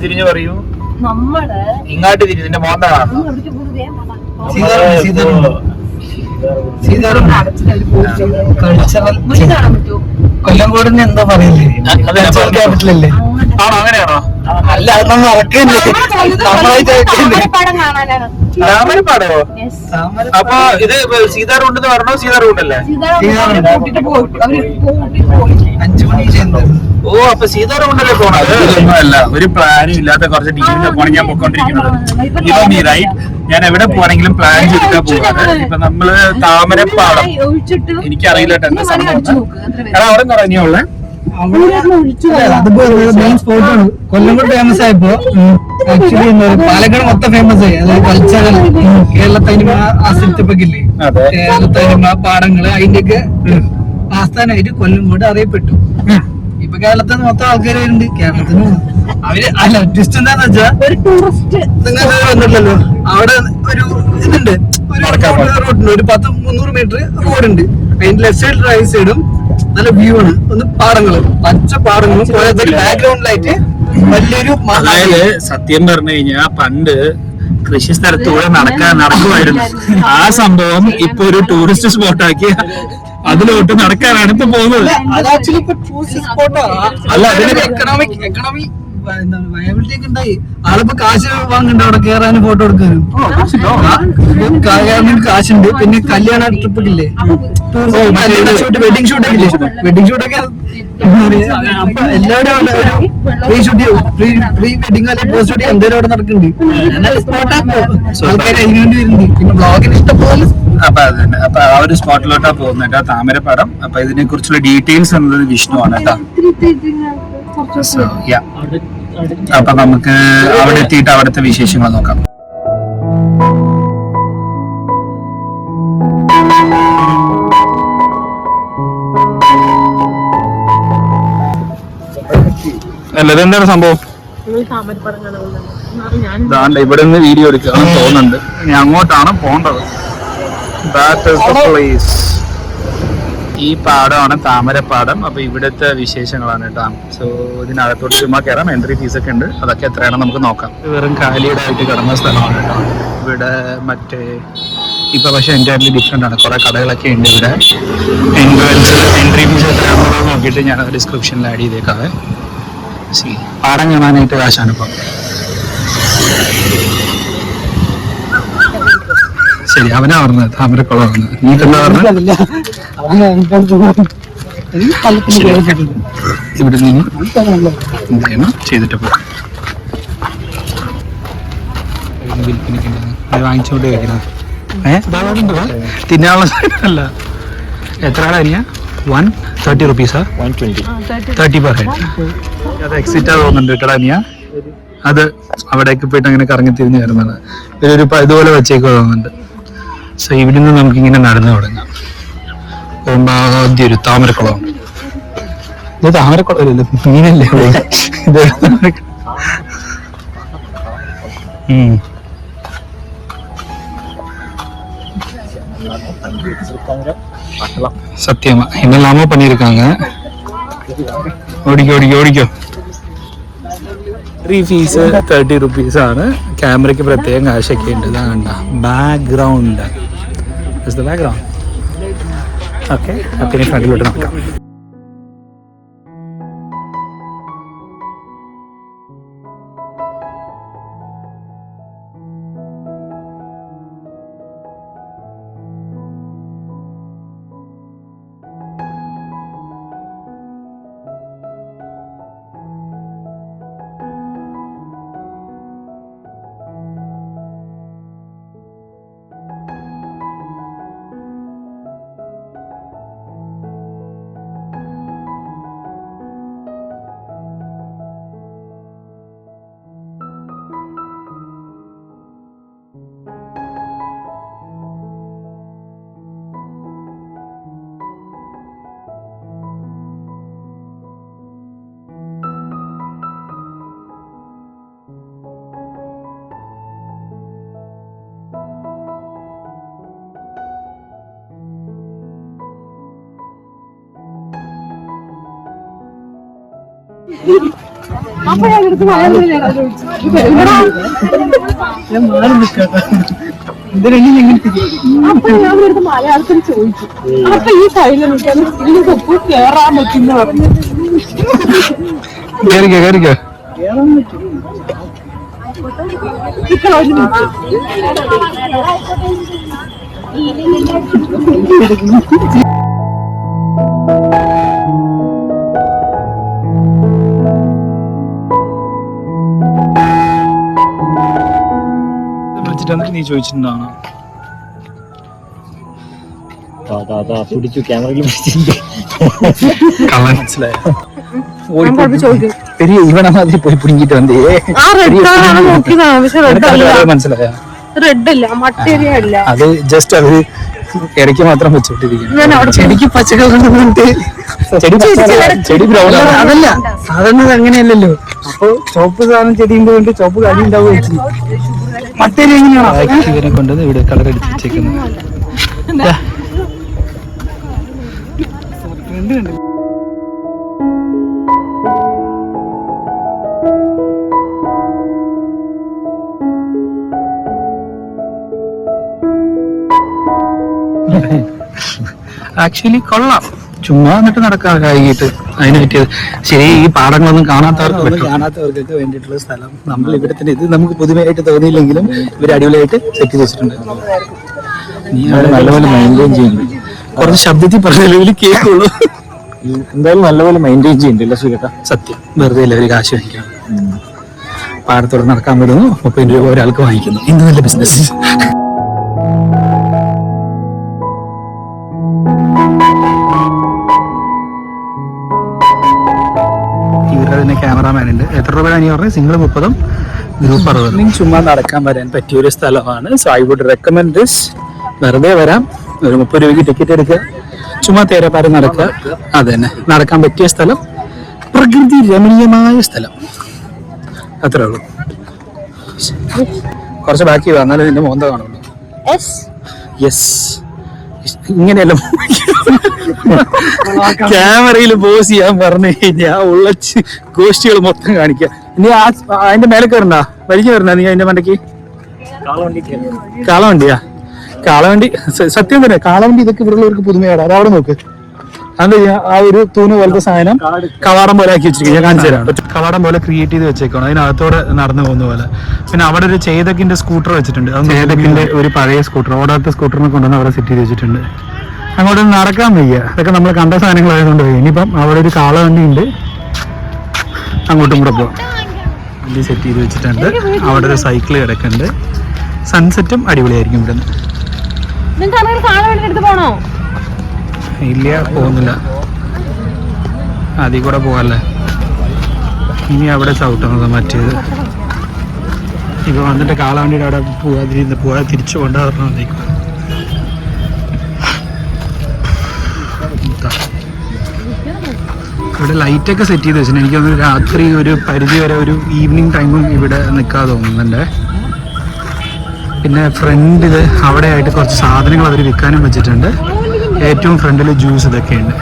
തിരിഞ്ഞു പറയൂ. ഇങ്ങോട്ട് തിരിഞ്ഞു. നിന്റെ മോന്താണ് കൊല്ലംകോടിന് എന്താ പറയില്ലേ, ക്യാപിറ്റലല്ലേ? ആണോ? അങ്ങനെയാണോ? അല്ല, അത് മറക്കല്ലേ. താമരപ്പാടോ? അപ്പൊ ഇത് സീതാ റൂണ്ടെന്ന് പറഞ്ഞോ? സീതാ റൂട്ടല്ലേ? 5 മണി. ഓ, അപ്പൊ സീതാ റൂണ്ടല്ലേ പോണത്? അല്ല, ഒരു പ്ലാനും ഇല്ലാത്ത കുറച്ച് ടീമിന്റെ പോണ ഞാൻ പോയിക്കൊണ്ടിരിക്കുന്നത്. ഞാൻ എവിടെ പോണെങ്കിലും പ്ലാൻ ചെയ്തിട്ടാ പോവാറ്. ഇപ്പൊ നമ്മള് താമരപ്പാടം, എനിക്കറിയില്ല എന്താ സംഭവം. അവിടെ പറഞ്ഞോളെ അതിപ്പോ മെയിൻ സ്പോട്ടാണ്. കൊല്ലംകോട് ഫേമസ് ആയപ്പോ ആക്ച്വലി പാലക്കാട് മൊത്തം ഫേമസ് ആയി. അതായത് കൾച്ചറൽ കേരളത്തനിമ ആസ്വദിച്ചപ്പോക്കില്ലേ, കേരളത്തനിമ പാടങ്ങള് അതിന്റെയൊക്കെ ആസ്ഥാനമായിട്ട് കൊല്ലംകോട് അറിയപ്പെട്ടു. ഇപ്പൊ കേരളത്തിൽ നിന്ന് മൊത്തം ആൾക്കാർ വരുന്നുണ്ട്. കേരളത്തിന് അവര് അല്ല ട്വിസ്റ്റ് എന്താന്ന് വെച്ചാ, നിങ്ങൾക്ക് വന്നിട്ടല്ലോ, അവിടെ ഒരു ഇതുണ്ട്, റോഡുണ്ട്, ഒരു 10-300 മീറ്റർ റോഡുണ്ട്. അതിന്റെ ലെഫ്റ്റ് സൈഡ് റൈറ്റ് സൈഡും നല്ല വ്യൂ ആണ്. ഒന്ന് പാടങ്ങളും, പച്ച പാടങ്ങളും, ബാക്ക്ഗ്രൗണ്ടിലായിട്ട് വലിയൊരു. അതായത് സത്യം പറഞ്ഞു കഴിഞ്ഞാൽ പണ്ട് കൃഷി സ്ഥലത്തൂടെ നടക്കുമായിരുന്നു. ആ സംഭവം ഇപ്പൊ ഒരു ടൂറിസ്റ്റ് സ്പോട്ടാക്കി അതിലോട്ട് നടക്കാനാണ് ഇപ്പൊ പോകുന്നത്. അത് ആക്ച്വലി ഇപ്പൊ ടൂറിസ്റ്റ് സ്പോട്ടാണ്. അല്ല, അതിന് എക്കണോമി വയബിലിറ്റി ഒക്കെ ഉണ്ടായി. ആളിപ്പോ കാശ് വാങ്ങണ്ട അവിടെ കേറാനും ഫോട്ടോ എടുക്കാനും. കാശുണ്ട്. പിന്നെ കല്യാണ ട്രിപ്പ് ഇല്ലേ, വെഡിങ് ഷൂട്ടൊക്കെ ഇല്ലേ, വെഡിങ് ഷൂട്ടൊക്കെ അപ്പൊ എല്ലാവരും പ്രീ വെഡിങ് അല്ലെങ്കിൽ പോസ്റ്റ് ഷൂട്ടിങ് എന്തായാലും അവിടെ നടക്കുന്നുണ്ട്. ആൾക്കാർ അതിനുവേണ്ടി വരുന്നുണ്ട്. പിന്നെ ബ്ലോഗിന് ഇഷ്ടംപോലെ. അപ്പൊ അതന്നെ, അപ്പൊ ആ ഒരു സ്പോട്ടിലോട്ടാ പോകുന്നത് താമരപ്പടം. അപ്പൊ ഇതിനെ കുറിച്ചുള്ള ഡീറ്റെയിൽസ് എന്നത് വിഷ്ണുവാണ് കേട്ടോ. അപ്പൊ നമുക്ക് അവിടെ എത്തിയിട്ട് അവിടുത്തെ വിശേഷങ്ങൾ നോക്കാം. അല്ല, ഇതെന്താണ് സംഭവം? ഇവിടെ നിന്ന് വീഡിയോ എടുക്കുകയാണെന്ന് തോന്നുന്നുണ്ട്. ഇനി അങ്ങോട്ടാണ് പോണ്ടത്. ഈ പാടമാണ് താമരപ്പാടം. അപ്പൊ ഇവിടുത്തെ വിശേഷങ്ങളാണ് കേട്ടോ. സോ ഇതിനകത്തോട്ട് ചുമ്മാ കയറാം. എൻട്രി ഫീസ് ഒക്കെ ഉണ്ട്. അതൊക്കെ എത്രയാണെന്ന് നമുക്ക് നോക്കാം. വെറും കാലിയിടായിട്ട് കിടന്ന സ്ഥലമാണ് കേട്ടോ. ഇവിടെ മറ്റേ ഇപ്പൊ പക്ഷെ എൻറ്റയർലി ഡിഫറെന്റ് ആണ്. കുറെ കടകളൊക്കെ ഉണ്ട് ഇവിടെ. എൻട്രി ഫീസ് എത്രയാണെന്നുള്ളത് നോക്കിയിട്ട് ഞാൻ ഡിസ്ക്രിപ്ഷനിൽ ആഡ് ചെയ്തേക്കാവേ. പാടം കാണാനായിട്ട് കാശാണ് ഇപ്പം. ശരി, അവനാ പറഞ്ഞത് താമരക്കുളം പറഞ്ഞത്. നീ എന്താ പറഞ്ഞത്? ഇവിടെ നിന്ന് ചെയ്തിട്ട് പോകാം. വാങ്ങിച്ചോണ്ട് കഴിക്കുന്നത് തിന്നാനുള്ള. എത്രയാണ് അനിയ? 130 റുപ്പീസാ? 130 പെർ ഹെഡ്. അത് എക്സിറ്റാ തോന്നുന്നുണ്ട് കേട്ടോ അനിയ. അത് അവിടേക്ക് പോയിട്ട് അങ്ങനെ കറങ്ങി തിരിഞ്ഞ് വരുന്നതാണ്. ഇതൊരു ഇതുപോലെ വെച്ചേക്ക് തോന്നുന്നുണ്ട്. സോ ഇവിടെ നിന്ന് നമുക്കിങ്ങനെ നടന്നു തുടങ്ങാം. ആദ്യം ഒരു താമരക്കുളം. ഇത് താമരക്കുളമല്ലോ, മീനല്ലേ ഇത്? சத்தியமா என்னெல்லாமோ பண்ணிருக்காங்க. ഓടിക്കോ ഓടിക്കോ ഓടിക്കോ. എൻട്രി ഫീസ് 30 റുപ്പീസ് ആണ്. ക്യാമറയ്ക്ക് പ്രത്യേകം കാശൊക്കെ ഉണ്ട്. ഇതാ കണ്ട ബാക്ക്ഗ്രൗണ്ട്. Background okay. അപ്പം ഇനി ഫ്രണ്ടിലോട്ട് നോക്കാം. അപ്പൊ ഞാൻ എടുത്ത് മലയാളം ചോദിച്ചു ഞാൻ മാറി നിൽക്കാം ഇതിനെങ്ങനെ അപ്പൊ ഞാൻ എടുത്ത് മലയാളത്തിൽ ചോദിച്ചു. അപ്പൊ ഈ കയ്യിൽ നിൽക്കാൻ തൊപ്പ് കേറാൻ പറ്റുന്ന പറഞ്ഞു. കേറിക്കോ ഇത്ര ഒരു വിളിച്ചിട്ട് നീ ചോദിച്ചിട്ടുണ്ടാണോ? പിടിച്ചു ക്യാമറയിൽ കള്ളൻ മനസ്സിലായോ? ചോദിക്കും. പെരിയ ഇവണമാതിരി പോയി പിടിങ്ങിട്ട് വന്നേ ആ റെഡ് നോക്കിയതാണ്. പക്ഷെ റെഡ് അല്ല, മനസ്സിലായോ? റെഡ് അല്ല, മട്ടേരിയ അല്ല. അത് ജസ്റ്റ് അത് ഇടയ്ക്ക് മാത്രം വെച്ചോണ്ടിരിക്കും. ചെടിക്ക് പച്ചക്കളർ ചെടി ബ്രൗൺ അതല്ല സാധാരണ അങ്ങനെയല്ലല്ലോ. അപ്പൊ ചുവപ്പ് സാധനം ചെടിയുണ്ട് കൊണ്ട് ചുവപ്പ് കടി ഉണ്ടാവുക മട്ടേരി എങ്ങനെയാണോ ഇവരെ കൊണ്ട് ഇവിടെ കളർ എടുത്ത് വെച്ചേക്കുന്നത്. ആക്ച്വലി കൊള്ളാം. ചുമ്മാ എന്നിട്ട് നടക്കാൻ കൈകിട്ട് അതിന് പറ്റിയത്. ശരി, ഈ പാടങ്ങളൊന്നും കാണാത്തവർക്കൊക്കെ വേണ്ടിയിട്ടുള്ള സ്ഥലം നമ്മൾ ഇവിടെ തന്നെ. ഇത് നമുക്ക് പുതുമയായിട്ട് തോന്നിയില്ലെങ്കിലും ഇവർ അടിപൊളിയായിട്ട് സെറ്റ് ചെയ്ത് വെച്ചിട്ടുണ്ട്. നീ അവിടെ നല്ലപോലെ മെയിൻറ്റെയിൻ ചെയ്യുന്നുണ്ട്. കുറച്ച് ശബ്ദത്തിൽ പറഞ്ഞാലും കേൾക്കുള്ളൂ. എന്തായാലും നല്ലപോലെ മെയിൻറ്റെയിൻ ചെയ്യുന്നുണ്ടല്ലോ സുഖേട്ട. സത്യം, വെറുതെ അല്ല ഒരു കാശ് വാങ്ങിക്കണം. പാടത്തോടെ നടക്കാൻ വിടുന്നു, 30 രൂപ ഒരാൾക്ക് വാങ്ങിക്കുന്നു. ഇന്ന് നല്ല ബിസിനസ്. ഇവരുടെ ക്യാമറാമാൻ ഉണ്ട്. എത്ര രൂപ നീ പറഞ്ഞത്? Single 30, group 60. ചുമ്മാ നടക്കാൻ വരാൻ പറ്റിയൊരു സ്ഥലമാണ്. So I would recommend this. വെറുതെ വരാം, ഒരു 30 രൂപയ്ക്ക് ടിക്കറ്റ് എടുക്കുക, ചുമ്മാ തേരപ്പാര നടക്കുക. അത് തന്നെ, നടക്കാൻ പറ്റിയ സ്ഥലം, പ്രകൃതി രമണീയമായ സ്ഥലം, അത്രേ ഉള്ളൂ. കുറച്ച് ബാക്കി വന്നാലും നിന്റെ മോന്ത കാണുള്ളൂ. യെസ്, ഇങ്ങനെയല്ല ക്യാമറയിൽ പോസ് ചെയ്യാൻ പറഞ്ഞു കഴിഞ്ഞാൽ ഉള്ള ഗോഷ്ടികൾ മൊത്തം കാണിക്കുക. നീ അതിന്റെ മേലെ കയറണ്ട, വലിഞ്ഞു വരണ നീ അതിന്റെ മണ്ടയ്ക്ക്. കാളവണ്ടിയാ? കാളവണ്ടി സത്യം തന്നെ. കാളവണ്ടി ഇതൊക്കെ ഇവിടെ ഉള്ളവർക്ക് പുതുമയാണ്. അത് അവിടെ നോക്ക്. അത് ആ ഒരു തൂണ് പോലത്തെ സാധനം കവാടം പോലെ ആക്കി വെച്ചിരിക്കും. ഞാൻ കാണിച്ചു തരാം. കവാടം പോലെ ക്രിയേറ്റ് ചെയ്ത് വെച്ചേക്കണം, അതിനകത്തോടെ നടന്നു പോകുന്ന പോലെ. പിന്നെ അവിടെ ഒരു ചേതക്കിന്റെ സ്കൂട്ടർ വെച്ചിട്ടുണ്ട്. അത് ചേതക്കിന്റെ ഒരു പഴയ സ്കൂട്ടർ, ഓടാത്ത സ്കൂട്ടറിനെ കൊണ്ടുവന്ന് അവിടെ സെറ്റ് ചെയ്ത് വെച്ചിട്ടുണ്ട്. അങ്ങോട്ട് നടക്കാൻ വയ്യ. അതൊക്കെ നമ്മൾ കണ്ട സാധനങ്ങളായതുകൊണ്ട് വയ്യ. ഇനിയിപ്പം അവിടെ ഒരു കാളവണ്ടി ഉണ്ട്, അങ്ങോട്ടും കൂടെ പോവാം. വണ്ടി സെറ്റ് ചെയ്ത് വെച്ചിട്ടുണ്ട്. അവിടെ ഒരു സൈക്കിൾ കിടക്കുന്നുണ്ട്. സൺസെറ്റും അടിപൊളിയായിരിക്കും ഇവിടെ നിന്ന്. ഇല്ല, പോകുന്നില്ല. അതിൽ കൂടെ പോകാല്ലേ. ഇനി അവിടെ ചവിട്ടുന്നത് മറ്റേത്. ഇപ്പൊ വന്നിട്ട് കാളവണ്ടിയുടെ അവിടെ പോകാതെ തിരിച്ചു കൊണ്ടുവരണം. വന്നേക്കും. ഇവിടെ ലൈറ്റൊക്കെ സെറ്റ് ചെയ്ത് വെച്ചിട്ടുണ്ട്. എനിക്ക് തോന്നുന്നു രാത്രി ഒരു പരിധി വരെ ഒരു ഈവനിങ് ടൈമും ഇവിടെ നിൽക്കാതെ തോന്നുന്നുണ്ട്. പിന്നെ ഫ്രണ്ടിൽ അവിടെ ആയിട്ട് കുറച്ച് സാധനങ്ങൾ അവർ വിൽക്കാനും വെച്ചിട്ടുണ്ട്. ഏറ്റവും ഫ്രണ്ടിൽ ജ്യൂസ് ഇതൊക്കെ ഉണ്ട്.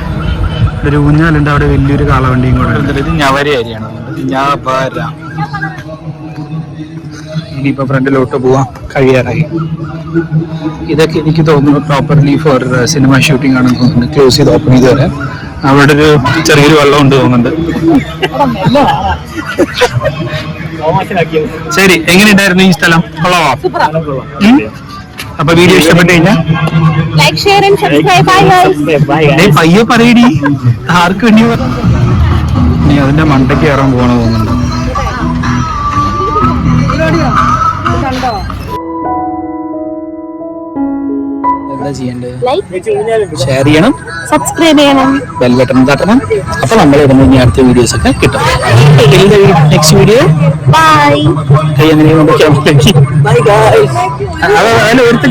ഒരു ഊഞ്ഞാലുണ്ട്. അവിടെ വലിയൊരു കാളവണ്ടിയും കൂടെ ഉണ്ട്. ഇത് ഞവര ഏരിയയാണ്. ഇനിയിപ്പോ ഫ്രണ്ടിലോട്ട് പോവാം, കഴിയാറായി. ഇതൊക്കെ എനിക്ക് തോന്നുന്നു പ്രോപ്പർലി ഫോർ സിനിമ ഷൂട്ടിംഗ് ആണെന്ന് തോന്നുന്നുണ്ട്. ക്ലോസ് ചെയ്ത് ഓപ്പൺ ചെയ്ത് വരാം. അവിടെ ഒരു ചെറിയൊരു വെള്ളം ഉണ്ട് തോന്നുന്നുണ്ട്. ശരി, എങ്ങനെയുണ്ടായിരുന്നു ഈ സ്ഥലം? കൊള്ളാമോ? അപ്പൊ വീഡിയോ ഇഷ്ടപ്പെട്ടു കഴിഞ്ഞാൽ പയ്യെ പറയടി. ആർക്ക് വേണ്ടി നീ അതിന്റെ മണ്ടയ്ക്ക് കയറാൻ പോകണ തോന്നുന്നുണ്ട്. എന്താ ചെയ്യേണ്ടത്? ഷെയർ ചെയ്യണം, സബ്സ്ക്രൈബ് ചെയ്യണം, ബെൽ ബട്ടൺ തട്ടണം. അപ്പൊ നമ്മൾ ഇടുന്ന ഇനി അടുത്ത വീഡിയോസ് ഒക്കെ കിട്ടും. നെക്സ്റ്റ് വീഡിയോ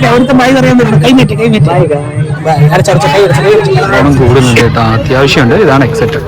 ഒരുത്ത ബൈ പറയാൻ പറ്റും. കൈ നീട്ടി കൂടുതലുണ്ട് കേട്ടോ. അത്യാവശ്യമുണ്ട്. ഇതാണ് എക്സെറ്റ്.